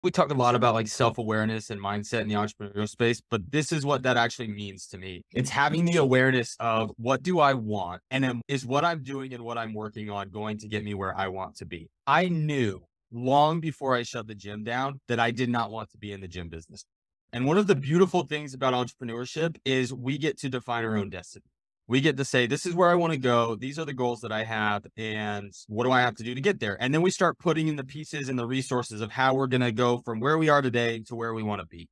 We talk a lot about like self-awareness and mindset in the entrepreneurial space, but this is what that actually means to me. It's having the awareness of what do I want? And is what I'm doing and what I'm working on going to get me where I want to be? I knew long before I shut the gym down that I did not want to be in the gym business. And one of the beautiful things about entrepreneurship is we get to define our own destiny. We get to say, this is where I want to go. These are the goals that I have. And what do I have to do to get there? And then we start putting in the pieces and the resources of how we're going to go from where we are today to where we want to be.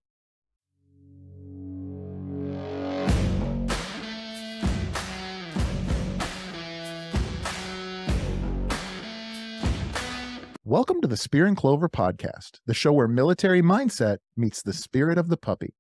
Welcome to the Spear and Clover podcast, the show where military mindset meets the spirit of the puppy.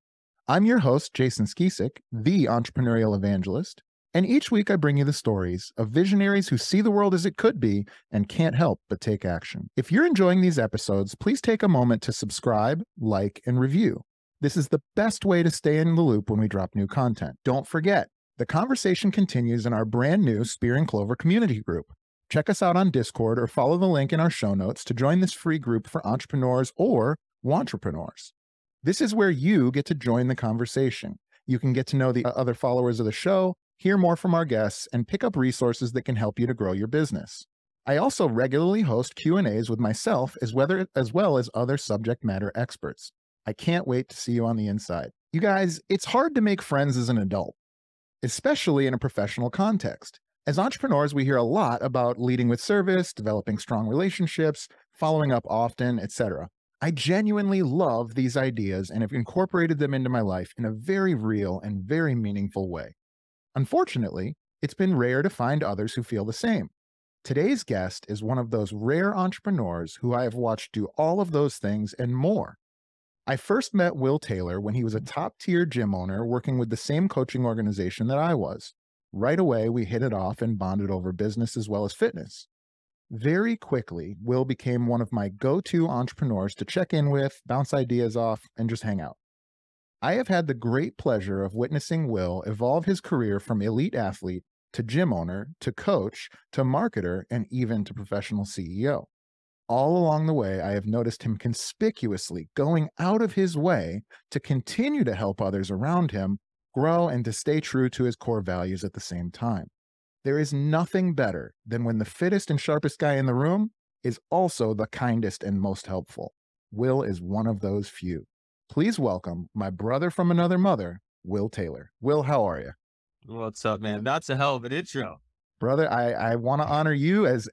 I'm your host, Jason Skisick, the entrepreneurial evangelist, and each week I bring you the stories of visionaries who see the world as it could be and can't help but take action. If you're enjoying these episodes, please take a moment to subscribe, like, and review. This is the best way to stay in the loop when we drop new content. Don't forget, the conversation continues in our brand new Spear and Clover community group. Check us out on Discord or follow the link in our show notes to join this free group for entrepreneurs or wantrepreneurs. This is where you get to join the conversation. You can get to know the other followers of the show, hear more from our guests, and pick up resources that can help you to grow your business. I also regularly host Q&As with myself as well as other subject matter experts. I can't wait to see you on the inside. You guys, it's hard to make friends as an adult, especially in a professional context. As entrepreneurs, we hear a lot about leading with service, developing strong relationships, following up often, etc. I genuinely love these ideas and have incorporated them into my life in a very real and very meaningful way. Unfortunately, it's been rare to find others who feel the same. Today's guest is one of those rare entrepreneurs who I have watched do all of those things and more. I first met Will Taylor when he was a top-tier gym owner working with the same coaching organization that I was. Right away, we hit it off and bonded over business as well as fitness. Very quickly, Will became one of my go-to entrepreneurs to check in with, bounce ideas off, and just hang out. I have had the great pleasure of witnessing Will evolve his career from elite athlete to gym owner to coach to marketer and even to professional CEO. All along the way, I have noticed him conspicuously going out of his way to continue to help others around him grow and to stay true to his core values at the same time. There is nothing better than when the fittest and sharpest guy in the room is also the kindest and most helpful. Will is one of those few. Please welcome my brother from another mother, Will Taylor. Will, how are you? What's up, man? That's a hell of an intro. Brother, I want to honor you as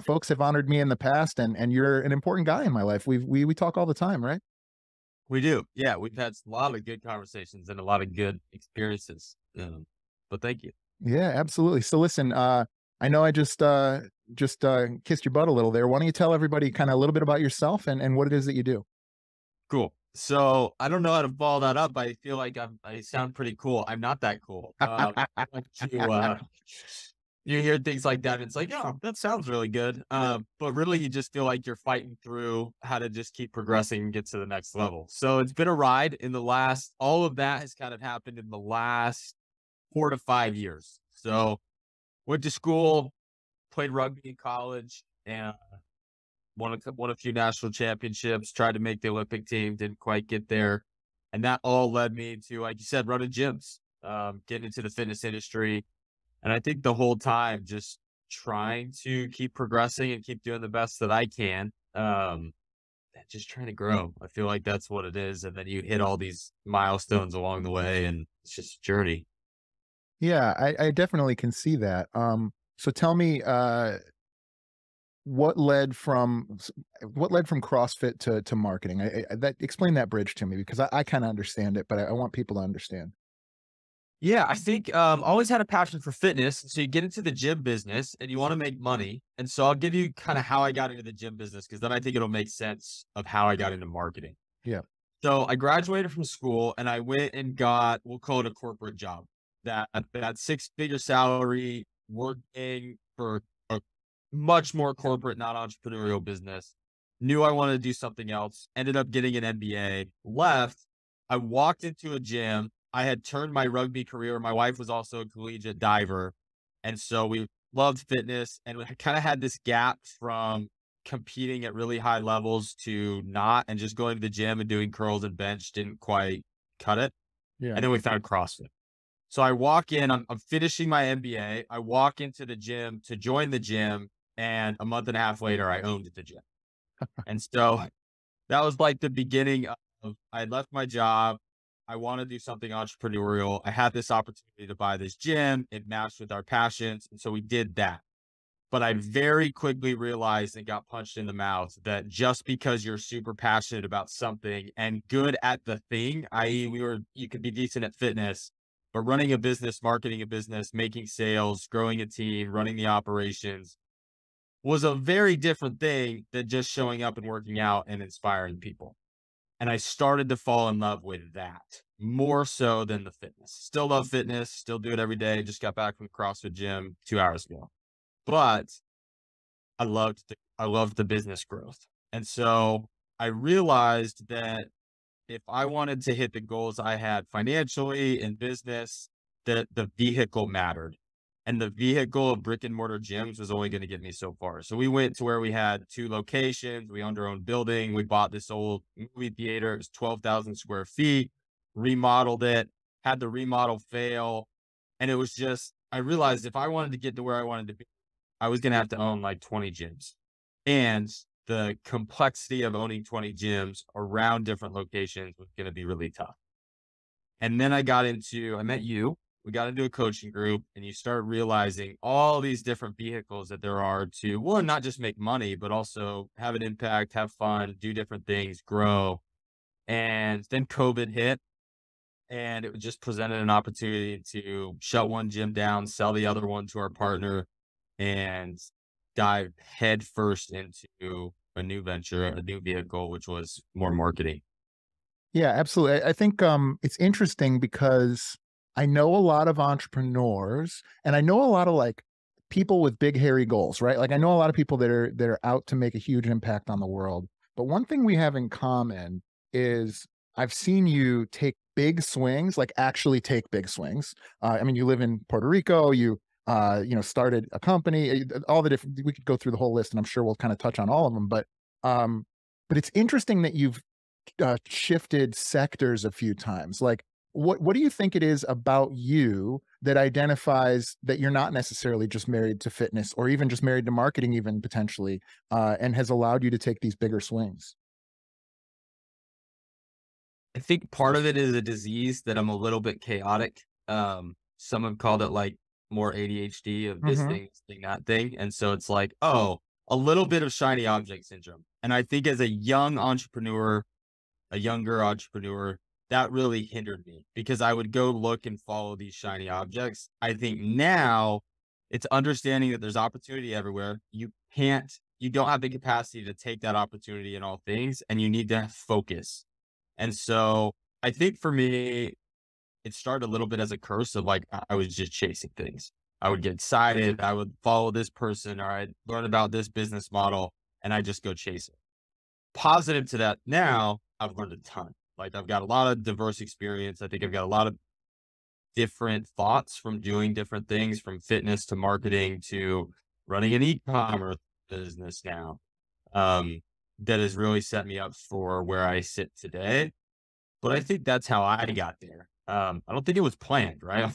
folks have honored me in the past, and you're an important guy in my life. We talk all the time, right? We do. Yeah, we've had a lot of good conversations and a lot of good experiences. But thank you. Yeah, absolutely. So listen, I know I just kissed your butt a little there. Why don't you tell everybody kind of a little bit about yourself and what it is that you do? Cool. So I don't know how to follow that up. I feel like I sound pretty cool. I'm not that cool. Like you hear things like that, and it's like, oh, that sounds really good. But really, you just feel like you're fighting through how to just keep progressing and get to the next level. So it's been a ride in the last. All of that has kind of happened in the last 4 to 5 years. So went to school, played rugby in college, and won a few national championships, tried to make the Olympic team, didn't quite get there. And that all led me to, like you said, running gyms, getting into the fitness industry. And I think the whole time just trying to keep progressing and keep doing the best that I can. And just trying to grow. I feel like that's what it is. And then you hit all these milestones along the way, and it's just a journey. Yeah, I definitely can see that. So tell me, what led from CrossFit to marketing? Explain that bridge to me because I kind of understand it, but I want people to understand. Yeah, I think always had a passion for fitness. So you get into the gym business and you want to make money. And so I'll give you kind of how I got into the gym business because then I think it'll make sense of how I got into marketing. Yeah. So I graduated from school and I went and got, we'll call it a corporate job. That six-figure salary, working for a much more corporate, not entrepreneurial business. Knew I wanted to do something else. Ended up getting an MBA. Left. I walked into a gym. I had turned my rugby career. My wife was also a collegiate diver. And so we loved fitness and we kind of had this gap from competing at really high levels to not, and just going to the gym and doing curls and bench didn't quite cut it. Yeah. And then we found CrossFit. So I walk in, I'm finishing my MBA. I walk into the gym to join the gym, and a month and a half later, I owned the gym. And so that was like the beginning of, I had left my job. I want to do something entrepreneurial. I had this opportunity to buy this gym. It matched with our passions. And so we did that. But I very quickly realized and got punched in the mouth that just because you're super passionate about something and good at the thing, i.e., you could be decent at fitness, but running a business, marketing a business, making sales, growing a team, running the operations was a very different thing than just showing up and working out and inspiring people. And I started to fall in love with that more so than the fitness. Still love fitness, still do it every day. Just got back from the CrossFit gym 2 hours ago. But I loved the business growth. And so I realized that if I wanted to hit the goals I had financially in business, that the vehicle mattered. And the vehicle of brick and mortar gyms was only going to get me so far. So we went to where we had 2 locations. We owned our own building. We bought this old movie theater. It was 12,000 square feet, remodeled it, had the remodel fail. And it was just, I realized if I wanted to get to where I wanted to be, I was going to have to own like 20 gyms. And the complexity of owning 20 gyms around different locations was going to be really tough. And then I met you, we got into a coaching group, and you start realizing all these different vehicles that there are to, one, not just make money, but also have an impact, have fun, do different things, grow. And then COVID hit, and it just presented an opportunity to shut one gym down, sell the other one to our partner, and dive headfirst into a new venture, a new vehicle, which was more marketing. Yeah, absolutely. I think it's interesting because I know a lot of entrepreneurs and I know a lot of like people with big hairy goals, right? Like I know a lot of people that are out to make a huge impact on the world. But one thing we have in common is I've seen you take big swings, like actually take big swings. I mean, you live in Puerto Rico, started a company, all the different, we could go through the whole list and I'm sure we'll kind of touch on all of them, but it's interesting that you've shifted sectors a few times. Like, what do you think it is about you that identifies that you're not necessarily just married to fitness or even just married to marketing, even potentially, and has allowed you to take these bigger swings? I think part of it is a disease that I'm a little bit chaotic. Some have called it like more ADHD of this Hmm. thing, this thing, that thing. And so it's like, oh, a little bit of shiny object syndrome. And I think as a young entrepreneur, a younger entrepreneur, that really hindered me because I would go look and follow these shiny objects. I think now it's understanding that there's opportunity everywhere. You don't have the capacity to take that opportunity in all things, and you need to focus. And so I think for me, it started a little bit as a curse of like, I was just chasing things. I would get excited. I would follow this person or I'd learn about this business model and I just go chase it. Positive to that, now I've learned a ton. Like I've got a lot of diverse experience. I think I've got a lot of different thoughts from doing different things, from fitness to marketing to running an e-commerce business now. That has really set me up for where I sit today. But I think that's how I got there. I don't think it was planned, right?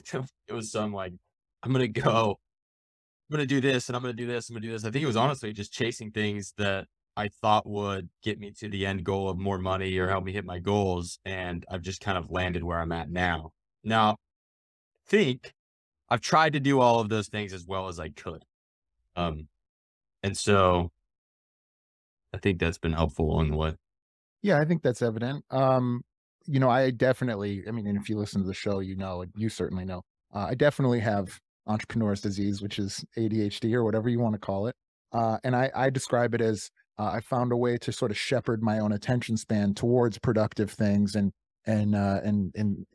It was some like, I'm gonna go, I'm gonna do this and I'm gonna do this, I'm gonna do this. I think it was honestly just chasing things that I thought would get me to the end goal of more money or help me hit my goals. And I've just kind of landed where I'm at now. Now, I think I've tried to do all of those things as well as I could. Um, and so I think that's been helpful along the way. Yeah, I think that's evident. I definitely, I mean, and if you listen to the show, you certainly know, I definitely have entrepreneur's disease, which is ADHD or whatever you want to call it. And I describe it as I found a way to sort of shepherd my own attention span towards productive things and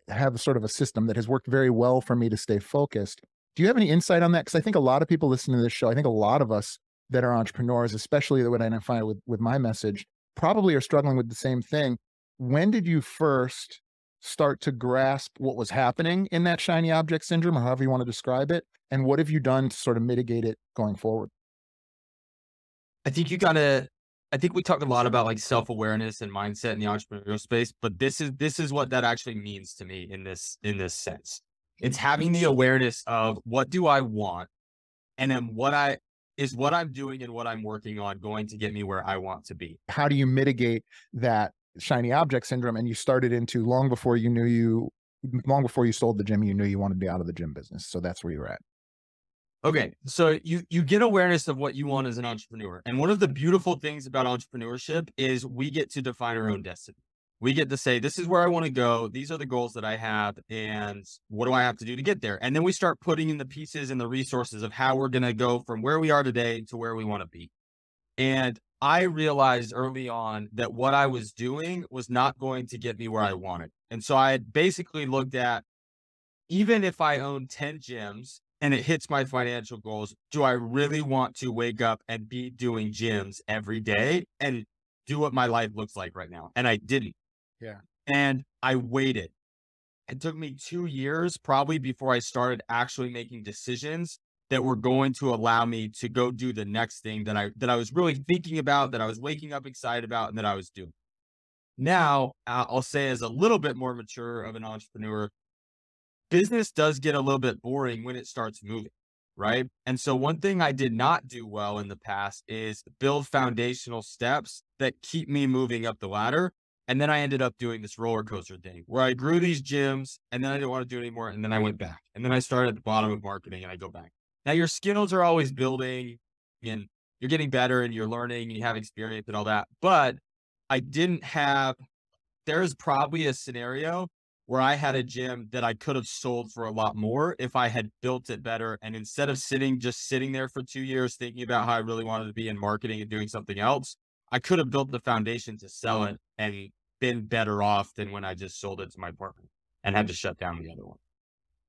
have sort of a system that has worked very well for me to stay focused. Do you have any insight on that? Because I think a lot of people listening to this show, I think a lot of us that are entrepreneurs, especially that would identify with my message, probably are struggling with the same thing. When did you first start to grasp what was happening in that shiny object syndrome, or however you want to describe it? And what have you done to sort of mitigate it going forward? I think I think we talk a lot about like self-awareness and mindset in the entrepreneurial space, but this is what that actually means to me in this sense. It's having the awareness of what do I want, and then what I'm doing and what I'm working on going to get me where I want to be. How do you mitigate that shiny object syndrome? And you started into long before long before you sold the gym, you knew you wanted to be out of the gym business. So that's where you're at. Okay, so you get awareness of what you want as an entrepreneur. And one of the beautiful things about entrepreneurship is we get to define our own destiny. We get to say, this is where I want to go. These are the goals that I have. And what do I have to do to get there? And then we start putting in the pieces and the resources of how we're going to go from where we are today to where we want to be. And I realized early on that what I was doing was not going to get me where I wanted. And so I had basically looked at, even if I own 10 gyms and it hits my financial goals, do I really want to wake up and be doing gyms every day and do what my life looks like right now? And I didn't. Yeah. And I waited. It took me 2 years probably before I started actually making decisions that were going to allow me to go do the next thing that I was really thinking about, that I was waking up excited about, and that I was doing. Now, I'll say as a little bit more mature of an entrepreneur, business does get a little bit boring when it starts moving, right? And so one thing I did not do well in the past is build foundational steps that keep me moving up the ladder. And then I ended up doing this roller coaster thing where I grew these gyms and then I didn't want to do it anymore. And then I went back and then I started at the bottom of marketing and I go back. Now your skills are always building and you're getting better and you're learning and you have experience and all that. But I didn't have, there's probably a scenario where I had a gym that I could have sold for a lot more if I had built it better. And instead of just sitting there for 2 years, thinking about how I really wanted to be in marketing and doing something else, I could have built the foundation to sell it and been better off than when I just sold it to my partner and had to shut down the other one.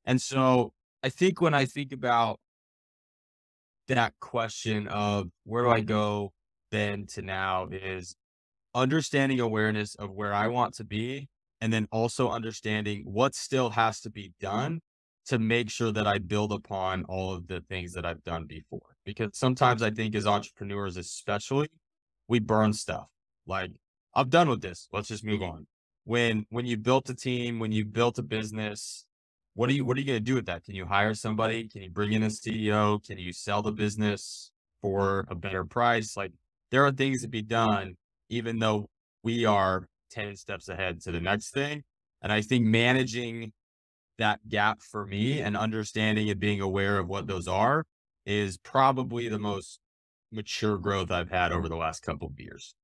And so I think when I think about that question of where do I go then to now is understanding awareness of where I want to be, and then also understanding what still has to be done to make sure that I build upon all of the things that I've done before. Because sometimes I think as entrepreneurs, especially, we burn stuff. Like, I'm done with this. Let's just move on. When you built a team, when you built a business, what are you going to do with that? Can you hire somebody? Can you bring in a CEO? Can you sell the business for a better price? Like, there are things to be done, even though we are 10 steps ahead to the next thing. And I think managing that gap for me and understanding and being aware of what those are is probably the most mature growth I've had over the last couple of years.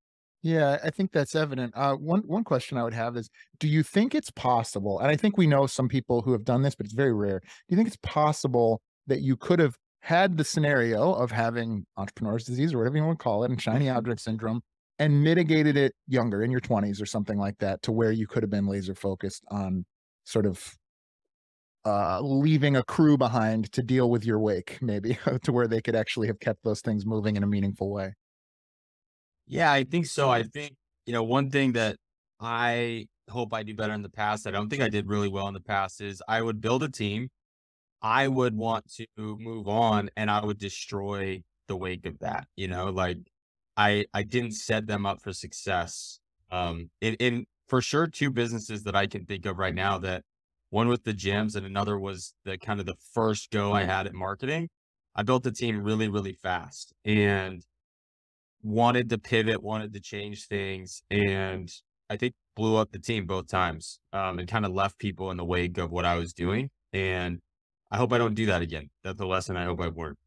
Yeah, I think that's evident. One question I would have is, do you think it's possible? And I think we know some people who have done this, but it's very rare. Do you think it's possible that you could have had the scenario of having entrepreneur's disease or whatever you want to call it, and shiny object syndrome, and mitigated it younger in your 20s or something like that, to where you could have been laser focused on sort of leaving a crew behind to deal with your wake, maybe to where they could actually have kept those things moving in a meaningful way? Yeah, I think so. I think, one thing that I hope I do better in the past, I don't think I did really well in the past, is I would build a team. I would want to move on and I would destroy the wake of that, like I didn't set them up for success. In for sure, two businesses that I can think of right now, that one with the gyms and another was the kind of the first go I had at marketing. I built the team really, really fast and wanted to pivot, wanted to change things. And I think blew up the team both times, and kind of left people in the wake of what I was doing. And I hope I don't do that again. That's the lesson I hope I've learned.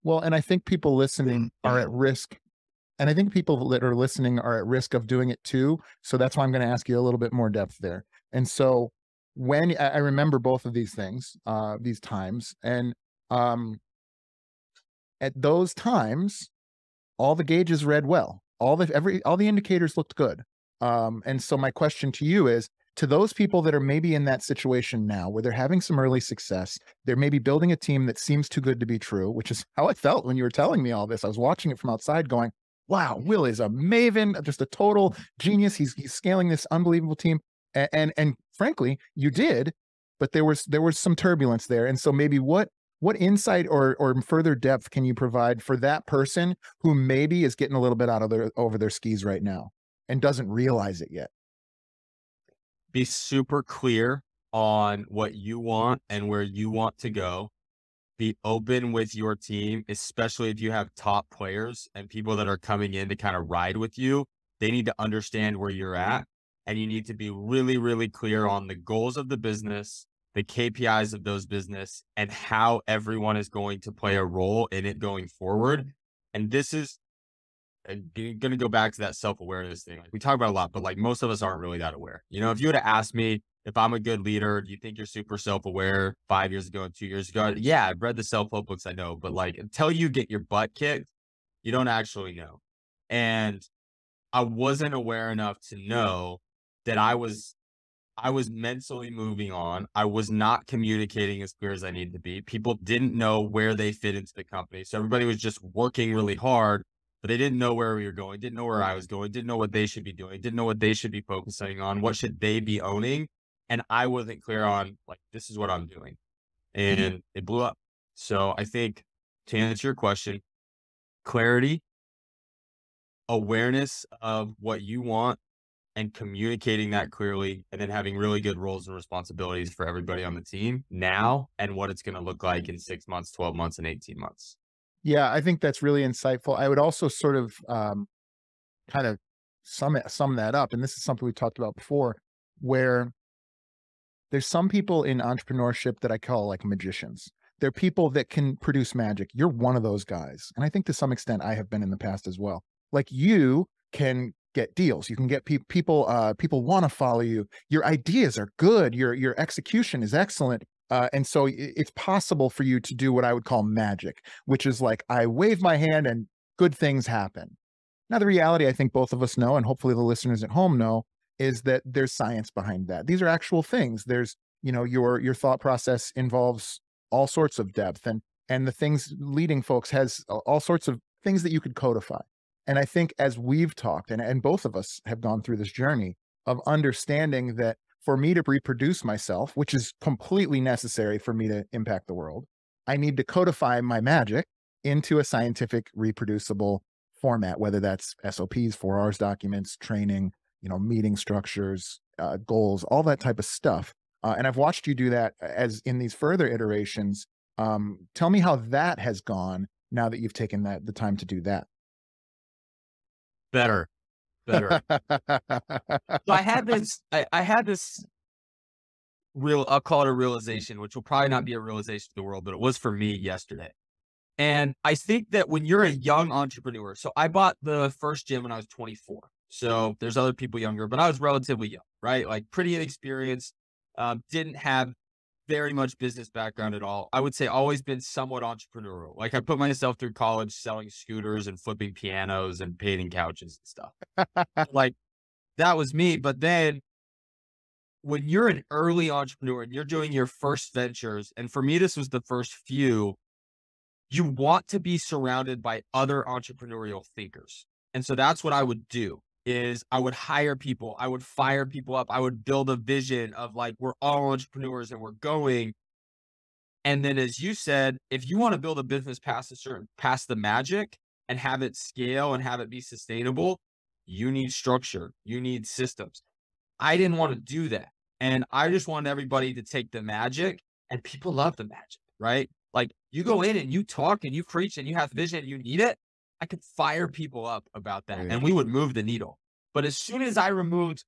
Well, and I think people listening are at risk. And I think people that are listening are at risk of doing it too. So that's why I'm going to ask you a little bit more depth there. And so when I remember both of these things, these times, and at those times, all the gauges read well. All the indicators looked good. And so my question to you is, to those people that are maybe in that situation now where they're having some early success, they're maybe building a team that seems too good to be true, which is how I felt when you were telling me all this. I was watching it from outside going, wow, Will is a maven, just a total genius. He's scaling this unbelievable team. And frankly, you did, but there was some turbulence there. And so maybe what what insight or further depth can you provide for that person who maybe is getting a little bit out of their over their skis right now and doesn't realize it yet? Be super clear on what you want and where you want to go. Be open with your team, especially if you have top players and people that are coming in to kind of ride with you. They need to understand where you're at, and you need to be really, really clear on the goals of the business, the KPIs of those business, and how everyone is going to play a role in it going forward. And this is going to go back to that self-awareness thing. Like we talk about it a lot, but like most of us aren't really that aware. You know, if you would have asked me if I'm a good leader, do you think you're super self-aware 5 years ago and 2 years ago? Yeah, I've read the self-help books, I know, but like until you get your butt kicked, you don't actually know. And I wasn't aware enough to know that I was mentally moving on. I was not communicating as clear as I needed to be. People didn't know where they fit into the company. So everybody was just working really hard, but they didn't know where we were going, didn't know where I was going, didn't know what they should be doing, didn't know what they should be focusing on, what should they be owning. And I wasn't clear on like, this is what I'm doing. And it blew up. So I think to answer your question, clarity, awareness of what you want, and communicating that clearly, and then having really good roles and responsibilities for everybody on the team now and what it's going to look like in 6 months, 12 months, and 18 months. Yeah, I think that's really insightful. I would also sort of kind of sum that up, and this is something we talked about before, where there's some people in entrepreneurship that I call like magicians. They're people that can produce magic. You're one of those guys, and I think to some extent I have been in the past as well. Like you can get deals. You can get people. People want to follow you. Your ideas are good. Your execution is excellent. And so it's possible for you to do what I would call magic, which is like I wave my hand and good things happen. Now, the reality I think both of us know, and hopefully the listeners at home know, is that there's science behind that. These are actual things. There's, you know, your thought process involves all sorts of depth, and the things leading folks has all sorts of things that you could codify. And I think as we've talked, and both of us have gone through this journey of understanding that for me to reproduce myself, which is completely necessary for me to impact the world, I need to codify my magic into a scientific reproducible format, whether that's SOPs, 4Rs documents, training, you know, meeting structures, goals, all that type of stuff. And I've watched you do that as in these further iterations. Tell me how that has gone now that you've taken the time to do that. Better. So I had this I'll call it a realization, which will probably not be a realization to the world, but it was for me yesterday. And I think that when you're a young entrepreneur, so I bought the first gym when I was 24. So there's other people younger, but I was relatively young, right? Like pretty inexperienced, didn't have very much business background at all. I would say always been somewhat entrepreneurial. Like I put myself through college selling scooters and flipping pianos and painting couches and stuff. Like that was me. But then when you're an early entrepreneur and you're doing your first ventures, and for me, this was the first few, you want to be surrounded by other entrepreneurial thinkers. And so that's what I would do is I would hire people, I would fire people up, I would build a vision of like, we're all entrepreneurs and we're going. And then, as you said, if you want to build a business past the magic and have it scale and have it be sustainable, you need structure, you need systems. I didn't want to do that. And I just wanted everybody to take the magic, and people love the magic, right? Like you go in and you talk and you preach and you have vision and you need it. I could fire people up about that and we would move the needle. But as soon as I removed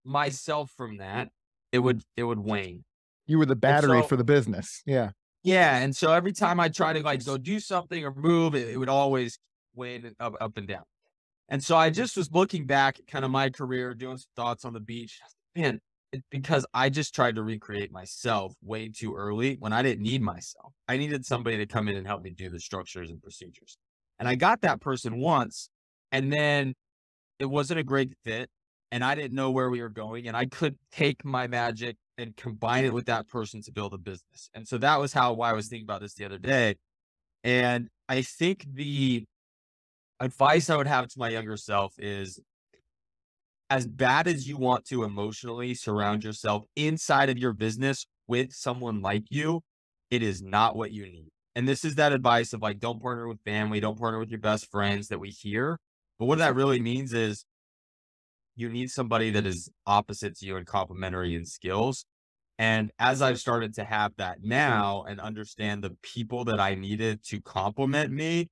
myself from that, it would wane. You were the battery for the business. Yeah. Yeah. And so every time I try to like go do something or move, it would always wane up and down. And so I just was looking back at kind of my career, doing some thoughts on the beach. Man, because I just tried to recreate myself way too early when I didn't need myself. I needed somebody to come in and help me do the structures and procedures. And I got that person once, and then it wasn't a great fit. And I didn't know where we were going. And I could take my magic and combine it with that person to build a business. And so that was why I was thinking about this the other day. And I think the advice I would have to my younger self is, as bad as you want to emotionally surround yourself inside of your business with someone like you, it is not what you need. And this is that advice of like, don't partner with family, don't partner with your best friends that we hear. But what that really means is you need somebody that is opposite to you and complementary in skills. And as I've started to have that now and understand the people that I needed to complement me,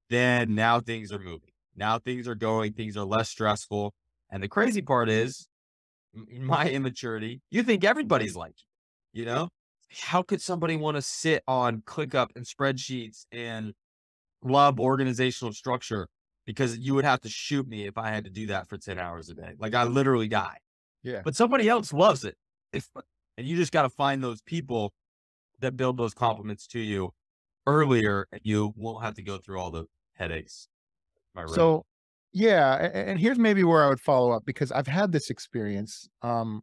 then now things are moving. Now things are going, things are less stressful. And the crazy part is my immaturity. You think everybody's like you know? How could somebody want to sit on ClickUp and spreadsheets and love organizational structure? Because you would have to shoot me if I had to do that for 10 hours a day. Like I literally die. Yeah. But somebody else loves it. And you just got to find those people that build those compliments to you earlier, and you won't have to go through all the headaches. Am I right? So, yeah, and here's maybe where I would follow up because I've had this experience, and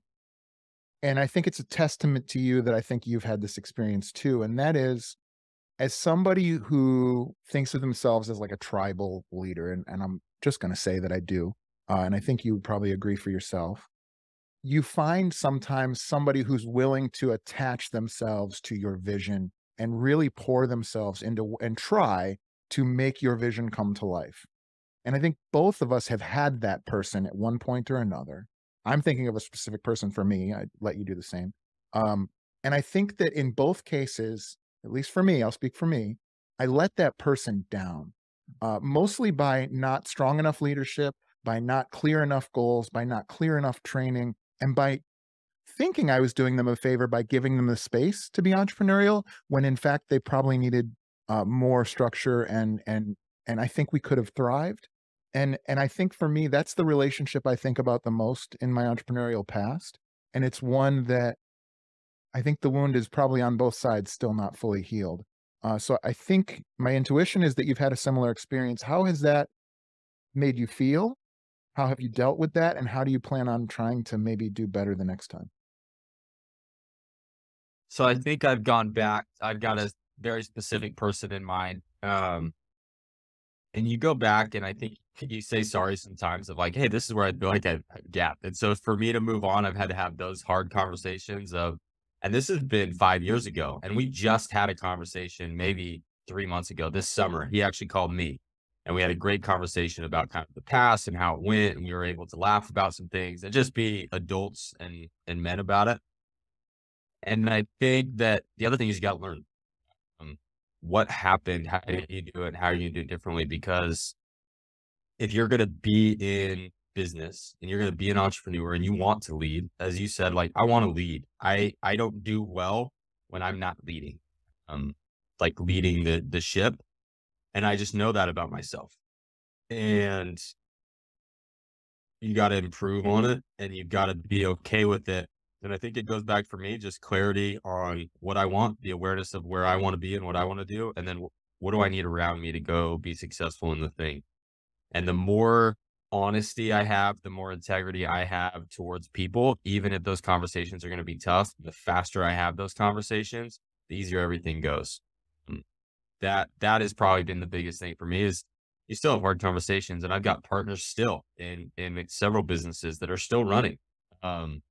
I think it's a testament to you that I think you've had this experience too, and that is, as somebody who thinks of themselves as like a tribal leader, and I'm just going to say that I do, and I think you would probably agree for yourself. You find sometimes somebody who's willing to attach themselves to your vision and really pour themselves into and try to make your vision come to life. And I think both of us have had that person at one point or another. I'm thinking of a specific person for me. I'd let you do the same. Um, and I think that in both cases, at least for me, I'll speak for me, I let that person down, mostly by not strong enough leadership, by not clear enough goals, by not clear enough training, and by thinking I was doing them a favor by giving them the space to be entrepreneurial when in fact they probably needed more structure and I think we could have thrived. And I think for me, that's the relationship I think about the most in my entrepreneurial past. And it's one that I think the wound is probably on both sides still not fully healed. So I think my intuition is that you've had a similar experience. How has that made you feel? How have you dealt with that? And how do you plan on trying to maybe do better the next time? So I think I've gone back. I've got a very specific person in mind. And you go back and I think you say sorry sometimes of like, hey, this is where I feel like I've gapped. And so for me to move on, I've had to have those hard conversations of, and this has been 5 years ago. And we just had a conversation maybe 3 months ago this summer. He actually called me and we had a great conversation about kind of the past and how it went. And we were able to laugh about some things and just be adults and men about it. And I think that the other thing is you got to learn um, what happened, how did you do it, how are you gonna do it differently? Because if you're gonna be in business and you're gonna be an entrepreneur and you want to lead, as you said, like I want to lead. I don't do well when I'm not leading, um, like leading the ship, and I just know that about myself. And you got to improve on it, and you've got to be okay with it. And I think it goes back for me, just clarity on what I want, the awareness of where I want to be and what I want to do. And then what do I need around me to go be successful in the thing? And the more honesty I have, the more integrity I have towards people, even if those conversations are going to be tough, the faster I have those conversations, the easier everything goes. Mm. That has probably been the biggest thing for me is you still have hard conversations. And I've got partners still in several businesses that are still running. Um,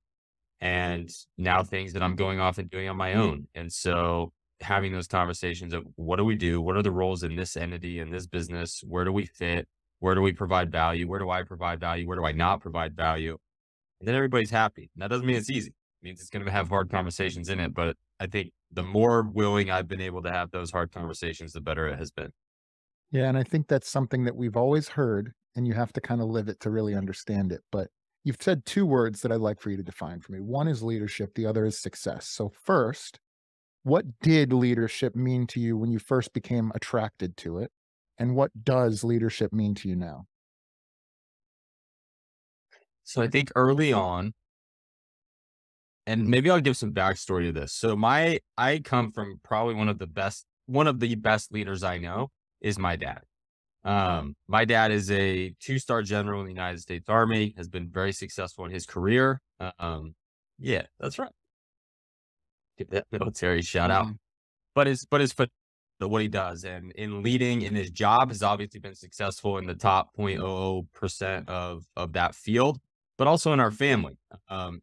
and now things that I'm going off and doing on my own. And so having those conversations of what do we do? What are the roles in this entity, in this business? Where do we fit? Where do we provide value? Where do I provide value? Where do I not provide value? And then everybody's happy. And that doesn't mean it's easy. It means it's going to have hard conversations in it. But I think the more willing I've been able to have those hard conversations, the better it has been. Yeah, and I think that's something that we've always heard, and you have to kind of live it to really understand it. But you've said two words that I'd like for you to define for me. One is leadership, the other is success. So, first, what did leadership mean to you when you first became attracted to it? And what does leadership mean to you now? So I think early on, and maybe I'll give some backstory to this. So I come from probably one of the best leaders I know is my dad. My dad is a two-star general in the United States Army, has been very successful in his career. Yeah, that's right. Give that military shout out. Mhm. But what he does and in leading in his job has obviously been successful in the top 0.00% of that field, but also in our family.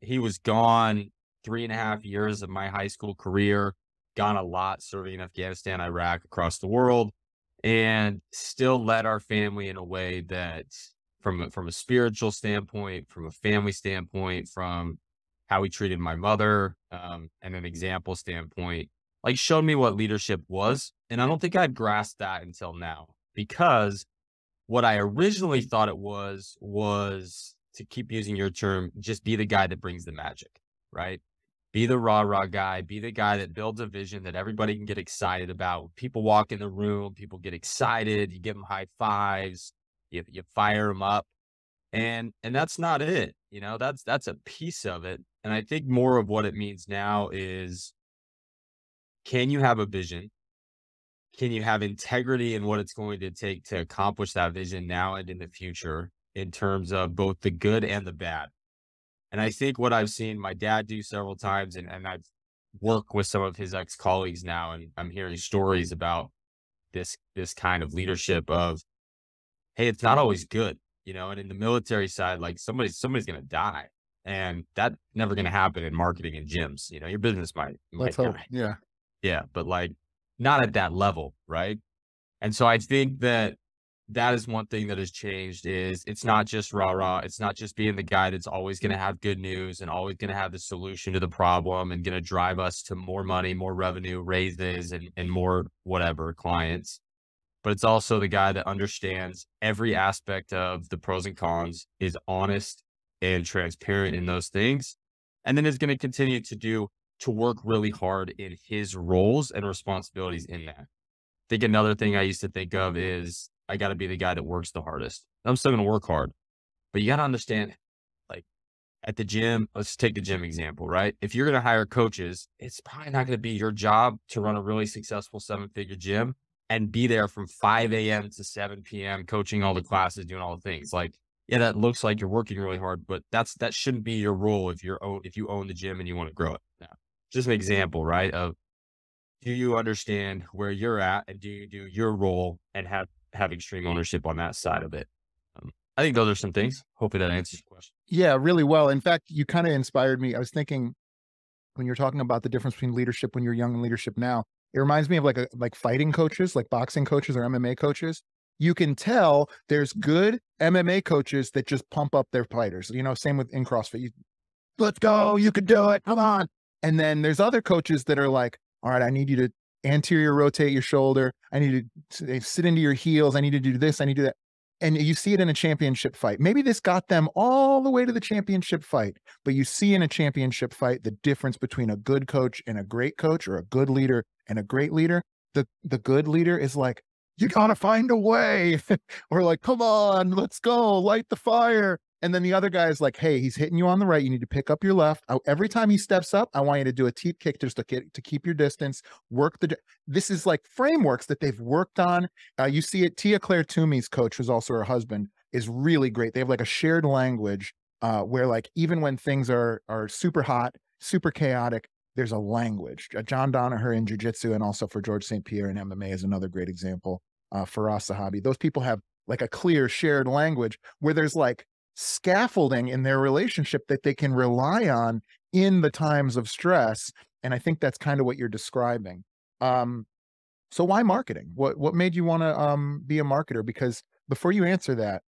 He was gone 3.5 years of my high school career, gone a lot serving in Afghanistan, Iraq, across the world, and still led our family in a way that from a spiritual standpoint, from a family standpoint, from how we treated my mother, and an example standpoint, like showed me what leadership was. And I don't think I'd grasped that until now, because what I originally thought it was, to keep using your term, just be the guy that brings the magic, right? Be the rah-rah guy, be the guy that builds a vision that everybody can get excited about. People walk in the room, people get excited, you give them high fives, you fire them up. And that's not it. That's a piece of it. And I think more of what it means now is, can you have a vision? Can you have integrity in what it's going to take to accomplish that vision now and in the future, in terms of both the good and the bad? And I think what I've seen my dad do several times, and I've worked with some of his ex-colleagues now, and I'm hearing stories about this kind of leadership of, hey, it's not always good, and in the military side, like somebody's gonna die. And that's never gonna happen in marketing and gyms. Your business might Let's might hope. die. Yeah. Yeah, but like not at that level, right? And so I think that is one thing that has changed. Is it's not just rah-rah. It's not just being the guy that's always going to have good news and always going to have the solution to the problem and going to drive us to more money, more revenue, raises, and more whatever clients. But it's also the guy that understands every aspect of the pros and cons, is honest and transparent in those things, and then is going to continue to work really hard in his roles and responsibilities in that. Think another thing I used to think of is, I got to be the guy that works the hardest. I'm still going to work hard, but you got to understand, like at the gym, let's take the gym example, right? If you're going to hire coaches, it's probably not going to be your job to run a really successful 7-figure gym and be there from 5 a.m. to 7 p.m., coaching all the classes, doing all the things. Like, yeah, that looks like you're working really hard, but that shouldn't be your role if you own the gym and you want to grow it. Now, just an example, right? Of, do you understand where you're at, and do you do your role and have extreme ownership on that side of it? I think those are some things. Hopefully that answers your question. Yeah, really well. In fact, you kind of inspired me. I was thinking, when you're talking about the difference between leadership when you're young and leadership now, it reminds me of like fighting coaches, like boxing coaches or MMA coaches. You can tell there's good MMA coaches that just pump up their fighters. Same with in CrossFit. Let's go, you can do it, come on. And then there's other coaches that are like, all right, I need you to anterior rotate your shoulder. I need to sit into your heels. I need to do this. I need to do that. And you see it in a championship fight. Maybe this got them all the way to the championship fight, but you see in a championship fight the difference between a good coach and a great coach, or a good leader and a great leader. The good leader is like, you gotta find a way, or like, come on, let's go, light the fire. And then the other guy is like, hey, he's hitting you on the right. You need to pick up your left. Every time he steps up, I want you to do a teep kick just to keep your distance. This is like frameworks that they've worked on. You see it. Tia Claire Toomey's coach, who's also her husband, is really great. They have like a shared language where, like, even when things are super hot, super chaotic, there's a language. John Danaher in jiu-jitsu, and also for George St. Pierre in MMA, is another great example. Faraz Sahabi. Those people have like a clear shared language where there's like scaffolding in their relationship that they can rely on in the times of stress. And I think that's kind of what you're describing. So why marketing? What made you want to be a marketer? Because before you answer that,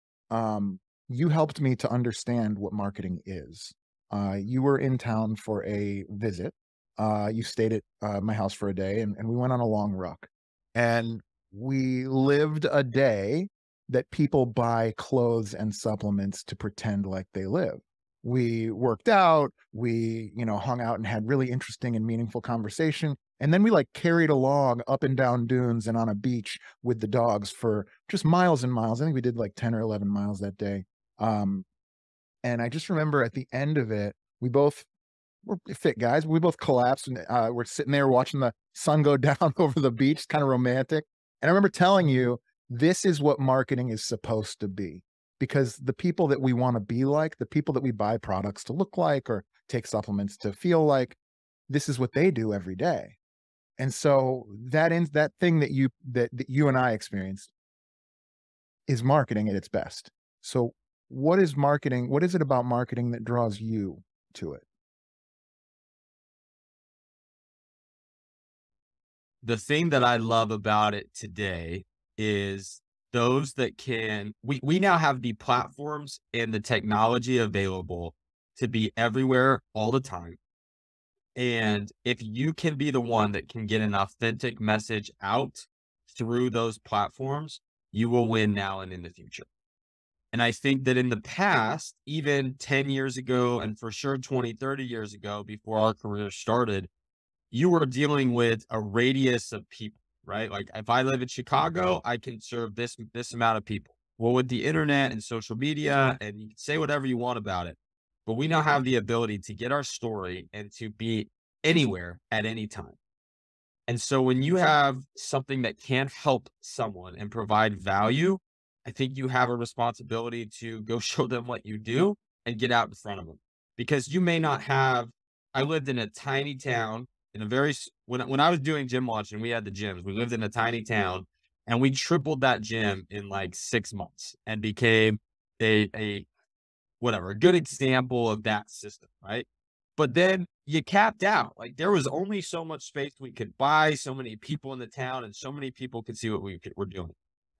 you helped me to understand what marketing is. You were in town for a visit. You stayed at my house for a day, and we went on a long ruck. And we lived a day that people buy clothes and supplements to pretend like they live. We worked out, we, hung out and had really interesting and meaningful conversation. And then we like carried along up and down dunes and on a beach with the dogs for just miles and miles. I think we did like 10 or 11 miles that day. And I just remember at the end of it, we're fit guys. We both collapsed, and we're sitting there watching the sun go down over the beach, kind of romantic. And I remember telling you, this is what marketing is supposed to be, because the people that we want to be like, the people that we buy products to look like or take supplements to feel like, this is what they do every day. And so that thing that you and I experienced is marketing at its best. So what is marketing? What is it about marketing that draws you to it? the thing that I love about it today is those that we now have the platforms and the technology available to be everywhere all the time. And if you can be the one that can get an authentic message out through those platforms, you will win now and in the future. And I think that in the past, even 10 years ago, and for sure 20, 30 years ago, before our career started, you were dealing with a radius of people, right? Like if I live in Chicago, I can serve this amount of people. Well, with the internet and social media, and you can say whatever you want about it, but we now have the ability to get our story and to be anywhere at any time. And so when you have something that can help someone and provide value, I think you have a responsibility to go show them what you do and get out in front of them. Because you may not have, I lived in a tiny town in a when I was doing gym launching, we had the gyms. We lived in a tiny town and we tripled that gym in like 6 months and became a whatever, a good example of that system, right? But then you capped out. Like there was only so much space we could buy, so many people in the town, and so many people could see what were doing.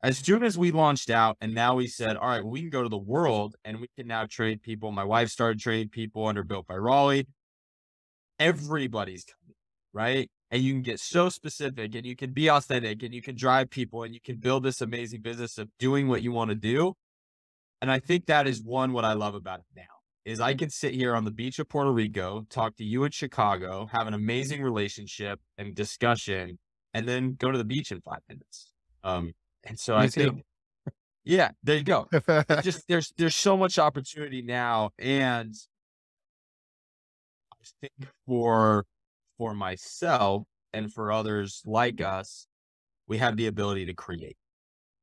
As soon as we launched out, and now we said, all right, we can go to the world and we can now trade people. My wife started trading people under Built by Raleigh. Everybody's coming, right? And you can get so specific and you can be authentic and you can drive people and you can build this amazing business of doing what you want to do. And I think that is what I love about it now is I can sit here on the beach of Puerto Rico, talk to you in Chicago, have an amazing relationship and discussion, and then go to the beach in 5 minutes. And so Me I too. think, yeah, there you go. It's just there's so much opportunity now, and I think for myself and for others like us, we have the ability to create.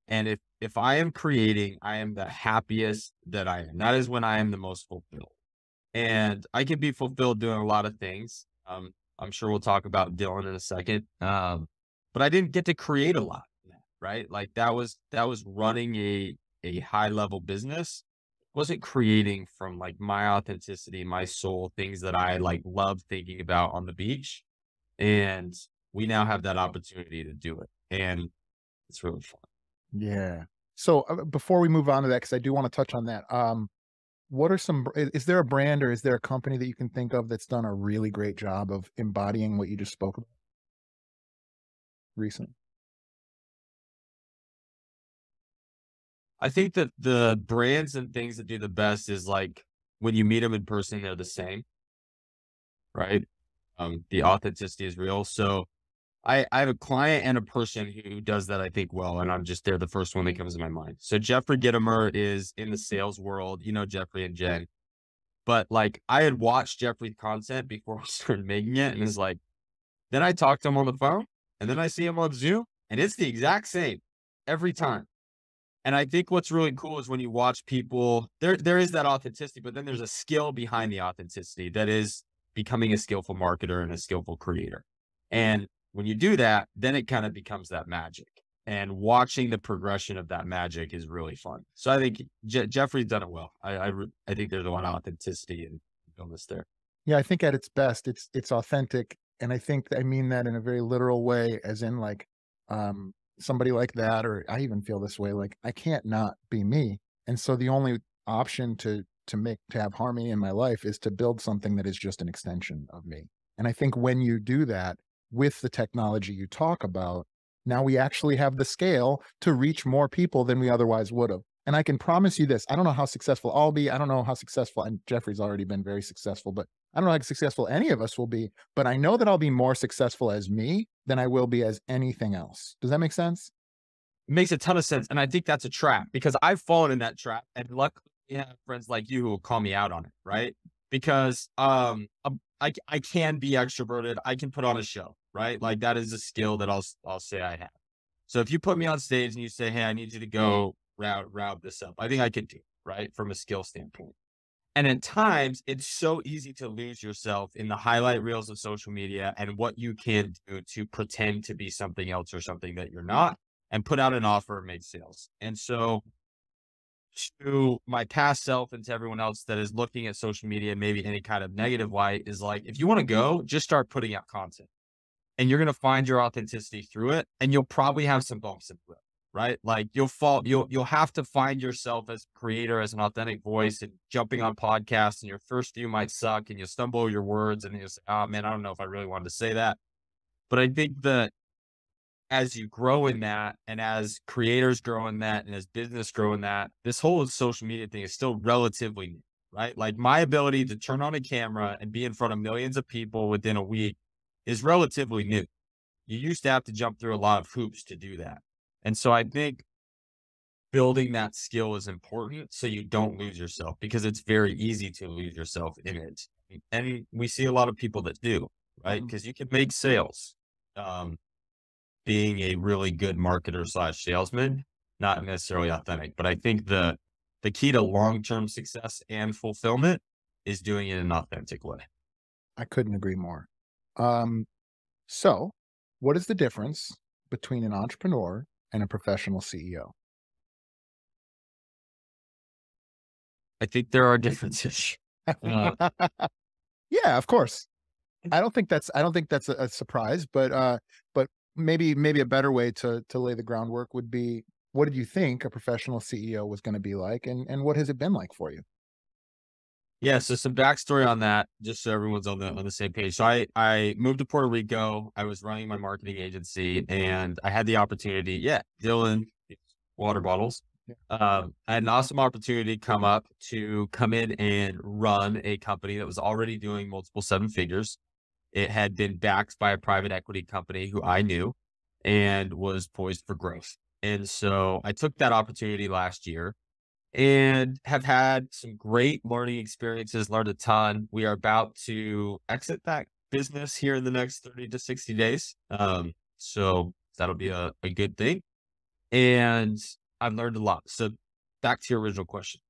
And if I am creating, I am the happiest that I am. That is when I am the most fulfilled. And I can be fulfilled doing a lot of things. I'm sure we'll talk about Dylan in a second. But I didn't get to create a lot, right? Like that was running a high level business. Wasn't creating from like my authenticity, my soul, things that I like love thinking about on the beach. And we now have that opportunity to do it. And it's really fun. Yeah. So before we move on to that, because I do want to touch on that, what are is there a brand or is there a company that you can think of that's done a really great job of embodying what you just spoke about recently? I think that the brands and things that do the best is like when you meet them in person, they're the same, right? The authenticity is real. So I have a client and a person who does that, I think, well, and they're the first one that comes to my mind. So Jeffrey Gitomer is in the sales world, you know, Jeffrey and Jen, but like I had watched Jeffrey's content before we started making it. And it's like, then I talk to him on the phone and then I see him on Zoom and it's the exact same every time. And I think what's really cool is when you watch people, there is that authenticity, but then there's a skill behind the authenticity that is becoming a skillful marketer and a skillful creator. And when you do that, then it kind of becomes that magic. And watching the progression of that magic is really fun. So I think Jeffrey's done it well. I think there's a lot of authenticity in this there. Yeah, I think at its best, it's authentic, and I think I mean that in a very literal way, as in like somebody like that, or I even feel this way, like I can't not be me, and so the only option to have harmony in my life is to build something that is just an extension of me. And I think when you do that with the technology you talk about, now we actually have the scale to reach more people than we otherwise would have. And I can promise you this, I don't know how successful I'll be. I don't know how successful, and Jeffrey's already been very successful, but I don't know how successful any of us will be, but I know that I'll be more successful as me than I will be as anything else. Does that make sense? It makes a ton of sense. And I think that's a trap because I've fallen in that trap. And luckily, I have friends like you who will call me out on it, right? Because I can be extroverted. I can put on a show, right? Like that is a skill that I'll say I have. So if you put me on stage and you say, hey, I need you to go route this up, I think I could do, right? From a skill standpoint. And at times, it's so easy to lose yourself in the highlight reels of social media and what you can do to pretend to be something else or something that you're not and put out an offer and make sales. And so to my past self and to everyone else that is looking at social media, maybe any kind of negative light is like, if you want to go, just start putting out content. and you're going to find your authenticity through it. And you'll probably have some bumps in the road, right? Like you'll have to find yourself as a creator, as an authentic voice, and jumping on podcasts, and your first few might suck and you'll stumble over your words and you'll say, oh man, I don't know if I really wanted to say that. But I think that as you grow in that, and as creators grow in that, and as business grow in that, this whole social media thing is still relatively new, right? Like my ability to turn on a camera and be in front of millions of people within a week is relatively new. You used to have to jump through a lot of hoops to do that. And so I think building that skill is important so you don't lose yourself, because it's very easy to lose yourself in it. And we see a lot of people that do, right? Because you can make sales. Being a really good marketer slash salesman, not necessarily authentic. But I think the key to long-term success and fulfillment is doing it in an authentic way. I couldn't agree more. So what is the difference between an entrepreneur and a professional CEO? I think there are differences. Uh, Yeah, of course. I don't think that's a surprise, but maybe a better way to lay the groundwork would be, what did you think a professional CEO was going to be like, and what has it been like for you? yeah, so some backstory on that, just so everyone's on the same page. So I moved to Puerto Rico. I was running my marketing agency, and I had the opportunity. Yeah, Dylan, water bottles. Yeah. I had an awesome opportunity come up to come in and run a company that was already doing multiple seven figures. It had been backed by a private equity company who I knew and was poised for growth. And so I took that opportunity last year and have had some great learning experiences, learned a ton. We are about to exit that business here in the next 30 to 60 days. So that'll be a good thing. And I've learned a lot. So back to your original question.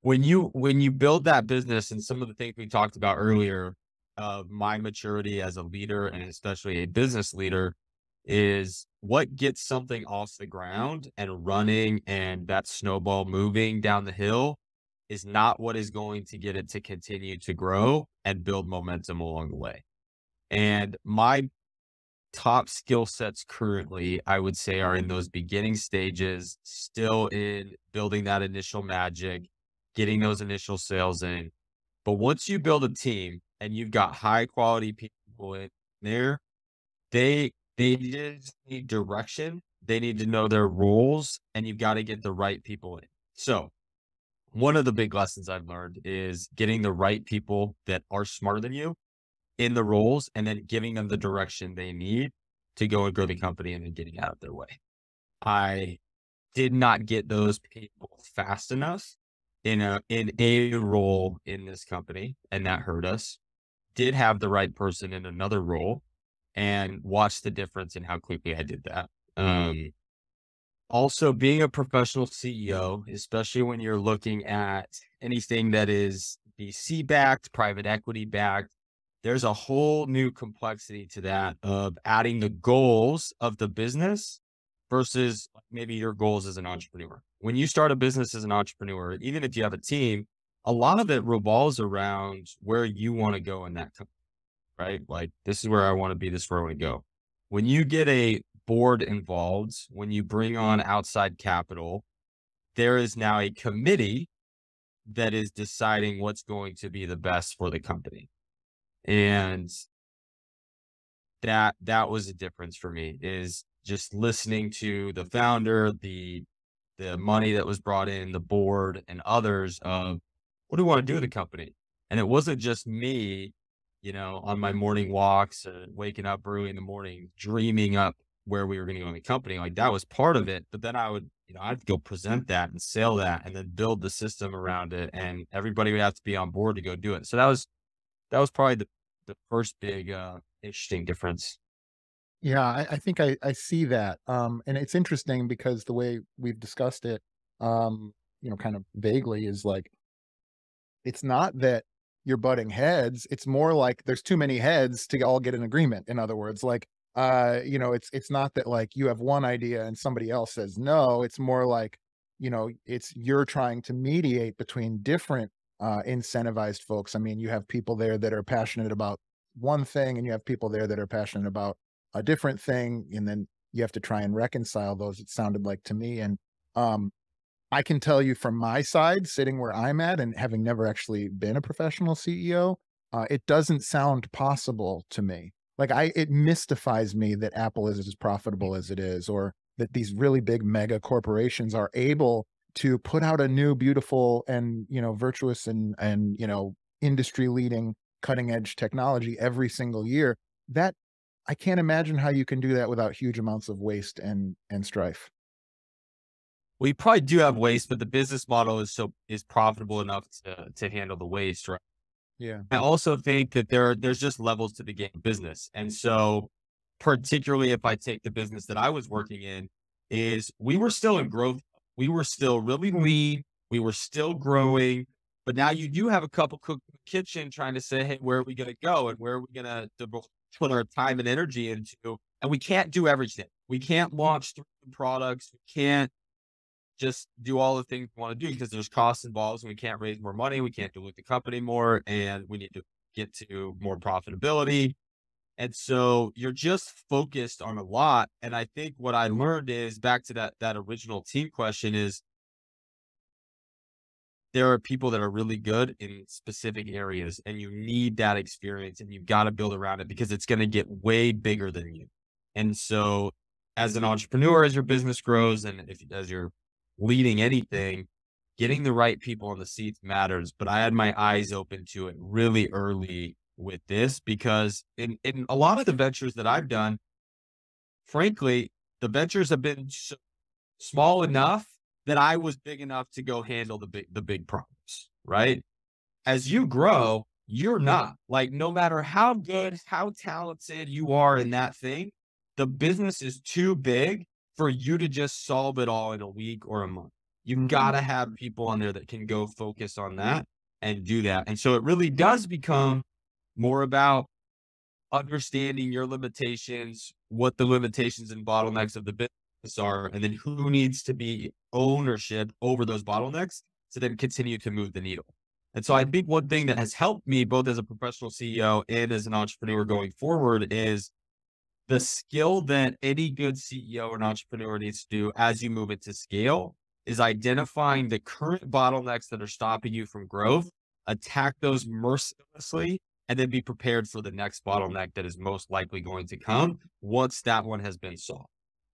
When you build that business, and some of the things we talked about earlier of my maturity as a leader, and especially a business leader, is what gets something off the ground and running and that snowball moving down the hill is not what is going to get it to continue to grow and build momentum along the way. And my top skill sets currently, I would say, are in those beginning stages, still in building that initial magic, getting those initial sales in. But once you build a team and you've got high quality people in there, they just need direction. They need to know their roles, and you've got to get the right people in. So one of the big lessons I've learned is getting the right people that are smarter than you in the roles, and then giving them the direction they need to go and grow the company, and then getting out of their way. I did not get those people fast enough in a role in this company, and that hurt us. Did have the right person in another role, and watched the difference in how quickly I did that. Also, being a professional CEO, especially when you're looking at anything that is VC backed, private equity backed, there's a whole new complexity to that of adding the goals of the business versus maybe your goals as an entrepreneur. When you start a business as an entrepreneur, even if you have a team, a lot of it revolves around where you want to go in that company, right? Like, this is where I want to be, this is where I want to go. When you get a board involved, when you bring on outside capital, there is now a committee that is deciding what's going to be the best for the company. And that was a difference for me, is just listening to the founder, the money that was brought in, the board and others of what do we want to do with the company? And it wasn't just me, on my morning walks or waking up early in the morning, dreaming up where we were going to go in the company. Like, that was part of it. But then I'd go present that and sell that and then build the system around it. And everybody would have to be on board to go do it. So that was probably the first big, interesting difference. Yeah, I think I see that. And it's interesting because the way we've discussed it, kind of vaguely, is like, it's not that you're butting heads. It's more like there's too many heads to all get an agreement. In other words, like, it's not that like you have one idea and somebody else says no. It's more like, it's you're trying to mediate between different incentivized folks. I mean, you have people there that are passionate about one thing and you have people there that are passionate about a different thing, and then you have to try and reconcile those, it sounded like to me. And um, I can tell you from my side, sitting where I'm at and having never actually been a professional CEO, it doesn't sound possible to me. Like it mystifies me that Apple is as profitable as it is, or that these really big mega corporations are able to put out a new, beautiful, and virtuous and industry leading, cutting edge technology every single year. That I can't imagine how you can do that without huge amounts of waste and strife. We probably do have waste, but the business model is profitable enough to handle the waste, right? Yeah. I also think that there's just levels to the game of business. And so particularly if I take the business that I was working in, is we were still in growth. We were still really lean. We were still growing, but now you do have a couple cooks in the kitchen trying to say, hey, where are we going to go? And where are we going to put our time and energy into? And we can't do everything. We can't launch 3 products. We can't just do all the things we want to do because there's costs involved and we can't raise more money. We can't dilute the company more, and we need to get to more profitability. And so you're just focused on a lot. And I think what I learned is back to that original team question is there are people that are really good in specific areas and you need that experience and you've got to build around it because it's going to get way bigger than you. And so as an entrepreneur, as your business grows and as you're leading anything, getting the right people in the seats matters. But I had my eyes open to it really early with this because in a lot of the ventures that I've done, frankly, the ventures have been small enough that I was big enough to go handle the big problems, right? As you grow, you're not. Like, no matter how good, how talented you are in that thing, the business is too big for you to just solve it all in a week or a month. You've got to have people on there that can go focus on that and do that. And so it really does become more about understanding your limitations, what the limitations and bottlenecks of the business are, and then who needs to be ownership over those bottlenecks to then continue to move the needle. And so I think one thing that has helped me both as a professional CEO and as an entrepreneur going forward is the skill that any good CEO and entrepreneur needs to do as you move into scale is identifying the current bottlenecks that are stopping you from growth, attack those mercilessly, and then be prepared for the next bottleneck that is most likely going to come once that one has been solved.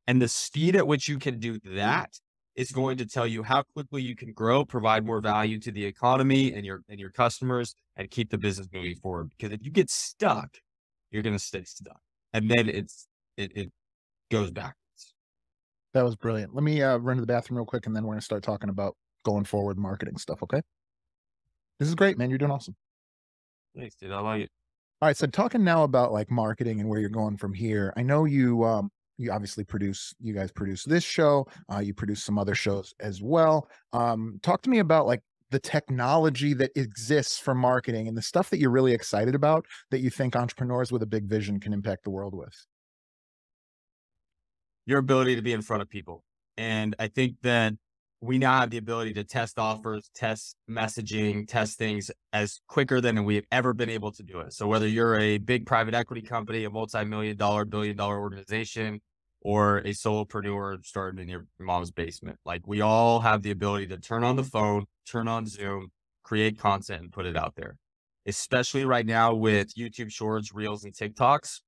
And the speed at which you can do that is going to tell you how quickly you can grow, provide more value to the economy and your customers, and keep the business moving forward. Because if you get stuck, you're going to stay stuck, and then it goes backwards. That was brilliant. Let me run to the bathroom real quick, and then we're going to start talking about going forward marketing stuff. Okay. This is great, man. You're doing awesome. Thanks, dude. I like it. All right. So talking now about like marketing and where you're going from here. I know you obviously you guys produce this show. You produce some other shows as well. Talk to me about like the technology that exists for marketing and the stuff that you're really excited about that you think entrepreneurs with a big vision can impact the world with. Your ability to be in front of people. And I think that we now have the ability to test offers, test messaging, test things as quicker than we've ever been able to do it. So whether you're a big private equity company, a multi-million-dollar, billion-dollar organization, or a solopreneur starting in your mom's basement, like we all have the ability to turn on the phone, turn on Zoom, create content and put it out there. Especially right now with YouTube Shorts, Reels, and TikToks.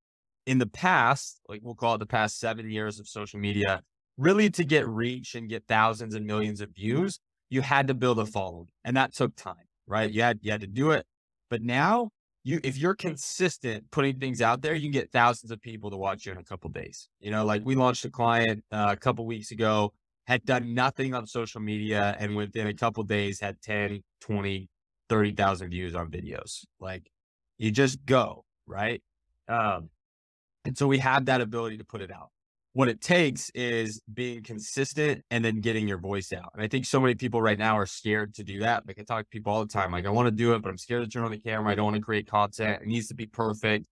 In the past, like we'll call it the past 7 years of social media, really to get reach and get thousands and millions of views, you had to build a following, and that took time, right? You had to do it. But now if you're consistent putting things out there, you can get thousands of people to watch you in a couple of days. Like we launched a client a couple of weeks ago, had done nothing on social media, and within a couple of days had 10, 20, 30,000 views on videos. Like you just go, right? And so we have that ability to put it out. What it takes is being consistent and then getting your voice out. And I think so many people right now are scared to do that. Like I talk to people all the time, like I want to do it, but I'm scared to turn on the camera. I don't want to create content. It needs to be perfect.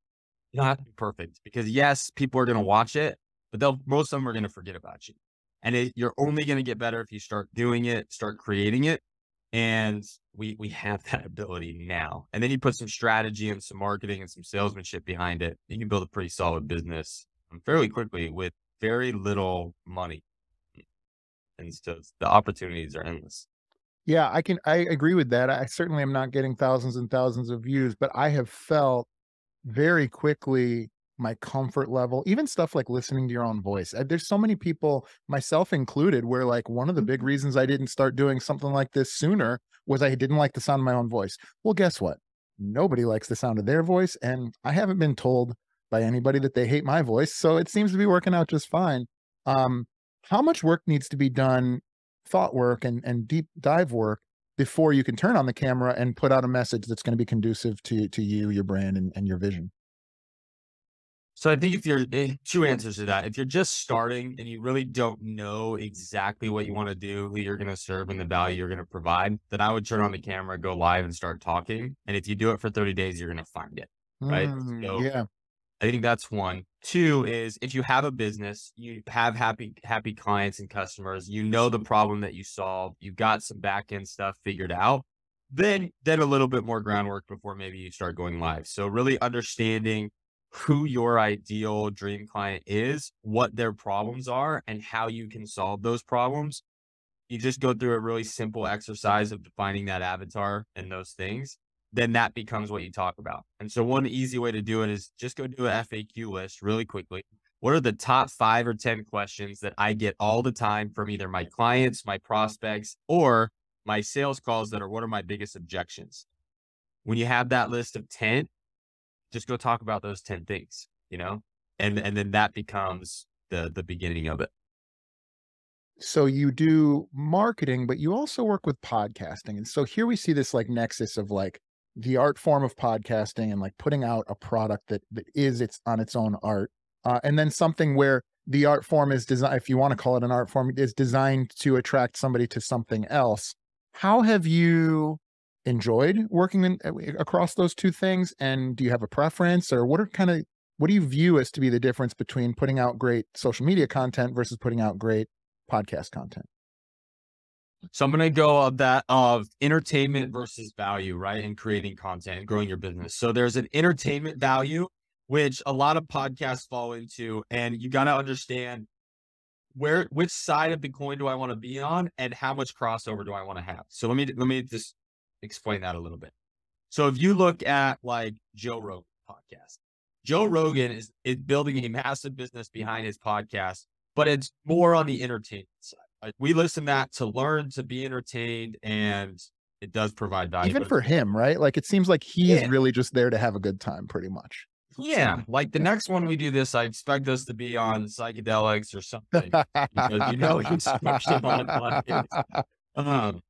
You don't have to be perfect because yes, people are going to watch it, but most of them are going to forget about you. And you're only going to get better if you start doing it, start creating it. And we have that ability now. And then you put some strategy and some marketing and some salesmanship behind it, you can build a pretty solid business fairly quickly with very little money. And so the opportunities are endless. Yeah, I agree with that. I certainly am not getting thousands and thousands of views, but I have felt very quickly my comfort level, even stuff like listening to your own voice. There's so many people, myself included, where like one of the big reasons I didn't start doing something like this sooner was I didn't like the sound of my own voice. Well, guess what? Nobody likes the sound of their voice, and I haven't been told by anybody that they hate my voice, so it seems to be working out just fine. Um, how much work needs to be done, thought work and deep dive work, before you can turn on the camera and put out a message that's going to be conducive to you, your brand, and your vision? So I think if you're two answers to that. If you're just starting and you really don't know exactly what you want to do, who you're going to serve, and the value you're going to provide, then I would turn on the camera, go live, and start talking. And if you do it for 30 days, you're going to find it. Right. So Yeah. I think that's one. Two is if you have a business, you have happy clients and customers, you know the problem that you solve, you've got some back end stuff figured out, then a little bit more groundwork before maybe you start going live. So really understanding who your ideal dream client is, what their problems are, and how you can solve those problems. You just go through a really simple exercise of defining that avatar and those things, then that becomes what you talk about. And so one easy way to do it is just go do a FAQ list really quickly. What are the top 5 or 10 questions that I get all the time from either my clients, my prospects, or my sales calls that are what are my biggest objections? When you have that list of 10, just go talk about those 10 things, and then that becomes the beginning of it. So you do marketing, but you also work with podcasting. And so here we see this like nexus of like the art form of podcasting and like putting out a product that is it's on its own art. And then something where the art form is designed, if you want to call it an art form, is designed to attract somebody to something else. How have you enjoyed working across those two things? And do you have a preference, or what do you view as to be the difference between putting out great social media content versus putting out great podcast content? So I'm going to go of entertainment versus value, right? In creating content and growing your business. So there's an entertainment value, which a lot of podcasts fall into, and you got to understand which side of the coin do I want to be on and how much crossover do I want to have? So let me just explain that a little bit. So if you look at like Joe Rogan podcast, Joe Rogan is building a massive business behind his podcast, but it's more on the entertainment side. We listen to that to learn, to be entertained, and it does provide value. Even for him, right? Like it seems like he's Yeah. really just there to have a good time, pretty much. Yeah, like the next one we do this, I expect us to be on psychedelics or something because he's smoking on podcast.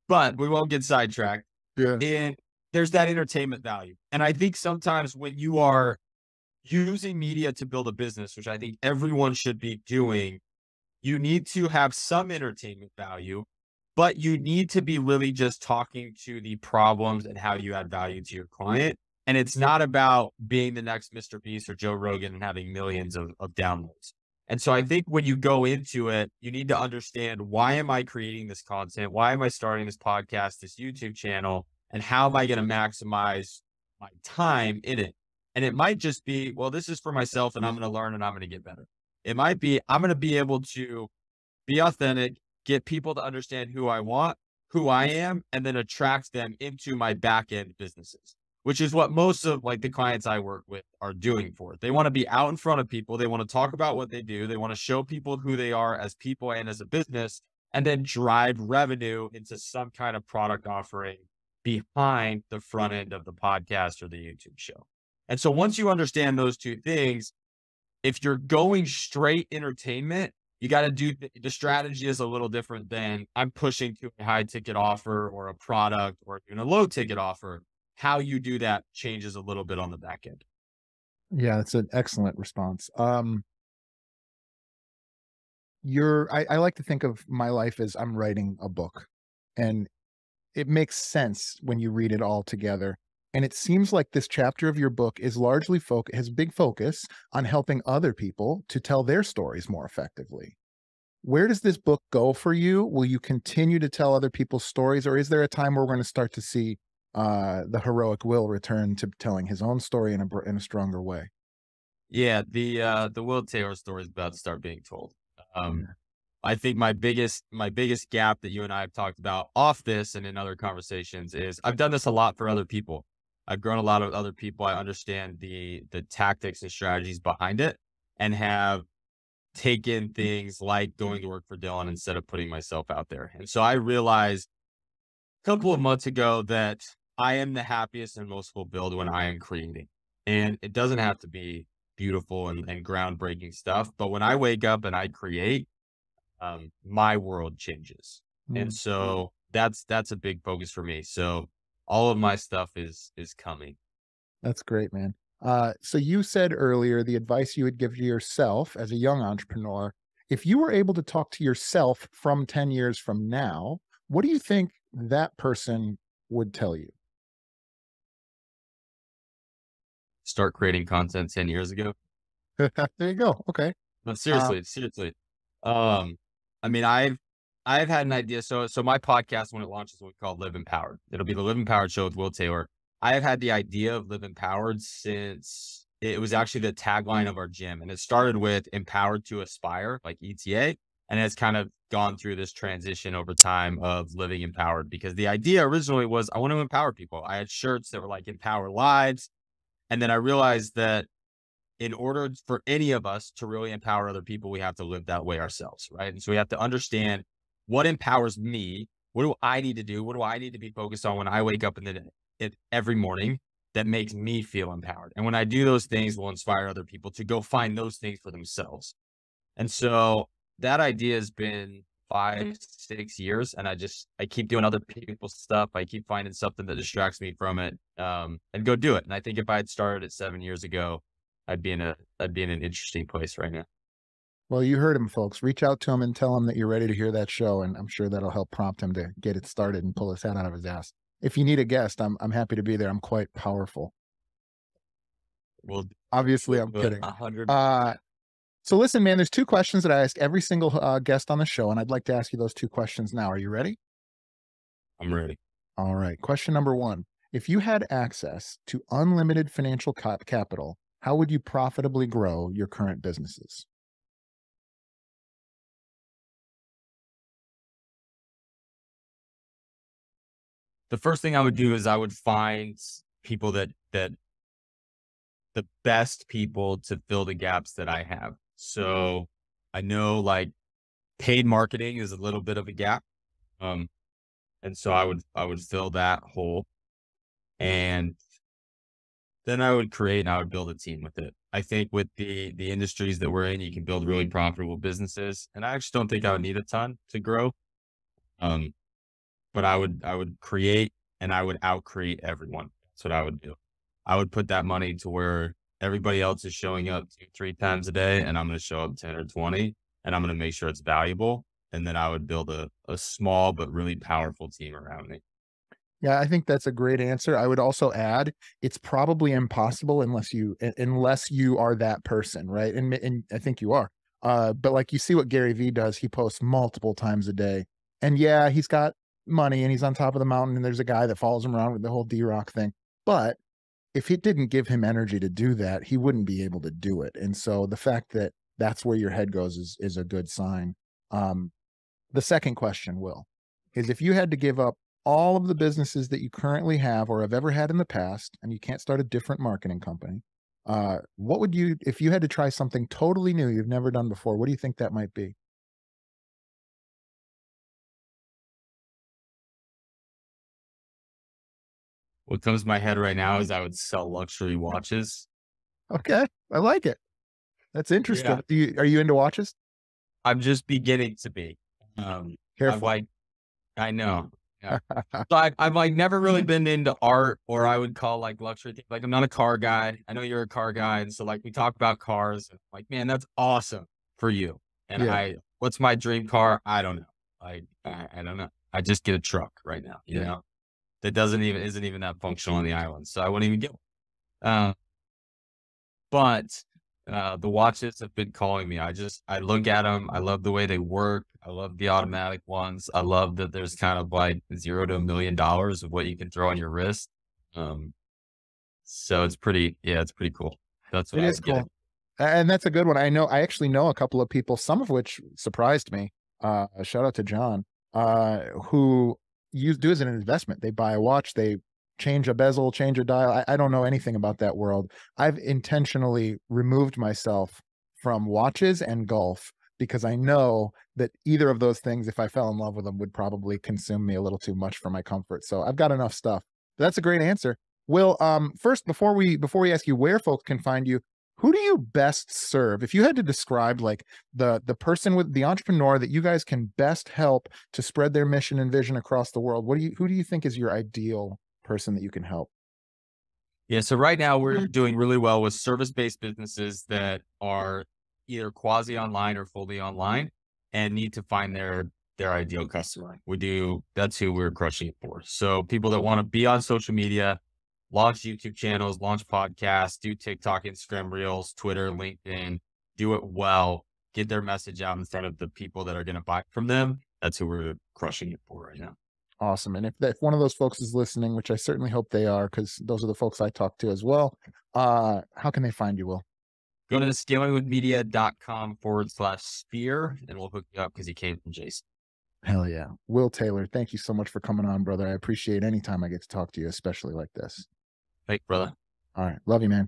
But we won't get sidetracked. Yeah. And there's that entertainment value. And I think sometimes when you are using media to build a business, which I think everyone should be doing, you need to have some entertainment value, but you need to be really just talking to the problems and how you add value to your client. And it's not about being the next Mr. Beast or Joe Rogan and having millions of downloads. And so I think when you go into it, you need to understand, why am I creating this content? Why am I starting this podcast, this YouTube channel? And how am I going to maximize my time in it? And it might just be, well, this is for myself and I'm going to learn and I'm going to get better. It might be, I'm going to be able to be authentic, get people to understand who I want, who I am, and then attract them into my back end businesses, which is what most of like the clients I work with are doing for it. They want to be out in front of people. They want to talk about what they do. They want to show people who they are as people and as a business, and then drive revenue into some kind of product offering behind the front end of the podcast or the YouTube show. And so once you understand those two things, if you're going straight entertainment, you got to do the strategy is a little different than I'm pushing to a high ticket offer or a product or even a low ticket offer. How you do that changes a little bit on the back end. Yeah, that's an excellent response. I like to think of my life as I'm writing a book, and it makes sense when you read it all together. And it seems like this chapter of your book is largely has big focus on helping other people to tell their stories more effectively. Where does this book go for you? Will you continue to tell other people's stories, or is there a time where we're going to start to see the heroic Will return to telling his own story in a stronger way? Yeah, the Will Taylor story is about to start being told. Um, Yeah. I think my biggest gap that you and I have talked about off this and in other conversations is I've done this a lot for other people. I've grown a lot of other people. I understand the tactics and strategies behind it, and have taken things like going to work for Dylan instead of putting myself out there. And so I realized a couple of months ago that I am the happiest and most fulfilled when I am creating. And it doesn't have to be beautiful and groundbreaking stuff, but when I wake up and I create, my world changes. And Mm, so that's a big focus for me. So all of my stuff is coming. that's great, man. So you said earlier the advice you would give to yourself as a young entrepreneur. If you were able to talk to yourself from 10 years from now, what do you think that person would tell you? Start creating content 10 years ago. There you go. Okay. No, Uh, seriously, seriously. Um, I mean, I've had an idea. So my podcast, when it launches, will be called Live Empowered. It'll be the Live Empowered Show with Will Taylor. I have had the idea of Live Empowered since it was actually the tagline of our gym, and it started with Empowered to Aspire, like ETA, and it's kind of gone through this transition over time of living empowered, because the idea originally was I want to empower people. I had shirts that were like Empower Lives, and then I realized that in order for any of us to really empower other people, we have to live that way ourselves, right? And so we have to understand what empowers me. What do I need to do? What do I need to be focused on when I wake up in the every morning that makes me feel empowered? And when I do those things, will inspire other people to go find those things for themselves. And so that idea has been 5, 6 years, and I keep doing other people's stuff. I keep finding something that distracts me from it, and go do it. And I think if I had started it 7 years ago, I'd be in an interesting place right now. well, you heard him, folks. Reach out to him and tell him that you're ready to hear that show, and I'm sure that'll help prompt him to get it started and pull his head out of his ass. If you need a guest, I'm happy to be there. I'm quite powerful. We'll Obviously, we'll I'm do it kidding. 100. Uh, so listen, man, there's two questions that I ask every single guest on the show, and I'd like to ask you those two questions now. Are you ready? I'm ready. All right. Question number one. If you had access to unlimited financial capital, how would you profitably grow your current businesses? The first thing I would do is I would find people that the best people to fill the gaps that I have. So I know like paid marketing is a little bit of a gap. Um, and so I would fill that hole, and then I would create and I would build a team with it. I think with the industries that we're in, you can build really profitable businesses. And I actually don't think I would need a ton to grow. Um, but I would create and I would outcreate everyone. That's what I would do. I would put that money to where everybody else is showing up 2, 3 times a day, and I'm going to show up 10 or 20, and I'm going to make sure it's valuable. And then I would build a small but really powerful team around me. Yeah, I think that's a great answer. I would also add, it's probably impossible unless you are that person, right? And I think you are. But like you see what Gary Vee does, he posts multiple times a day. And yeah, he's got money and he's on top of the mountain and there's a guy that follows him around with the whole D-Rock thing. But if it didn't give him energy to do that, he wouldn't be able to do it. And so the fact that that's where your head goes is a good sign. Um, the second question, Will, is if you had to give up all of the businesses that you currently have or have ever had in the past, and you can't start a different marketing company, what would you, if you had to try something totally new you've never done before, what do you think that might be? What comes to my head right now is I would sell luxury watches. Okay, I like it. That's Yeah. interesting. Are you into watches? I'm just beginning to be. I've Careful. like, I know. Yeah. So I've like never really been into art, or I would call like luxury things. Like I'm not a car guy. I know you're a car guy. And so like we talk about cars, and like, man, that's awesome for you. And Yeah, what's my dream car? I don't know. I don't know. I just get a truck right now, that isn't even that functional on the island. So I wouldn't even get one. But The watches have been calling me. I look at them. I love the way they work. I love the automatic ones. I love that there's kind of like 0 to $1 million of what you can throw on your wrist. Um, so it's pretty cool. That's what It I is was getting. cool. And that's a good one. I actually know a couple of people, some of which surprised me. Shout out to John, who do as an investment. They buy a watch, they change a bezel, change a dial. I don't know anything about that world. I've intentionally removed myself from watches and golf because I know that either of those things, if I fell in love with them, would probably consume me a little too much for my comfort. So I've got enough stuff. But that's a great answer. Will, first, before we ask you where folks can find you, who do you best serve? If you had to describe like the person with the entrepreneur that you guys can best help to spread their mission and vision across the world, who do you think is your ideal person that you can help? Yeah. So right now we're doing really well with service-based businesses that are either quasi online or fully online and need to find their ideal customer. That's who we're crushing it for. So people that want to be on social media, launch YouTube channels, launch podcasts, do TikTok, Instagram Reels, Twitter, LinkedIn, do it well, get their message out in front of the people that are going to buy from them. That's who we're crushing it for right now. Awesome. And if one of those folks is listening, which I certainly hope they are, because those are the folks I talk to as well, how can they find you, Will? Go to scalingwithmedia.com/sphere and we'll hook you up because you came from Jason. Hell yeah. Will Taylor, thank you so much for coming on, brother. I appreciate any time I get to talk to you, especially like this. Thanks, brother. All right. Love you, man.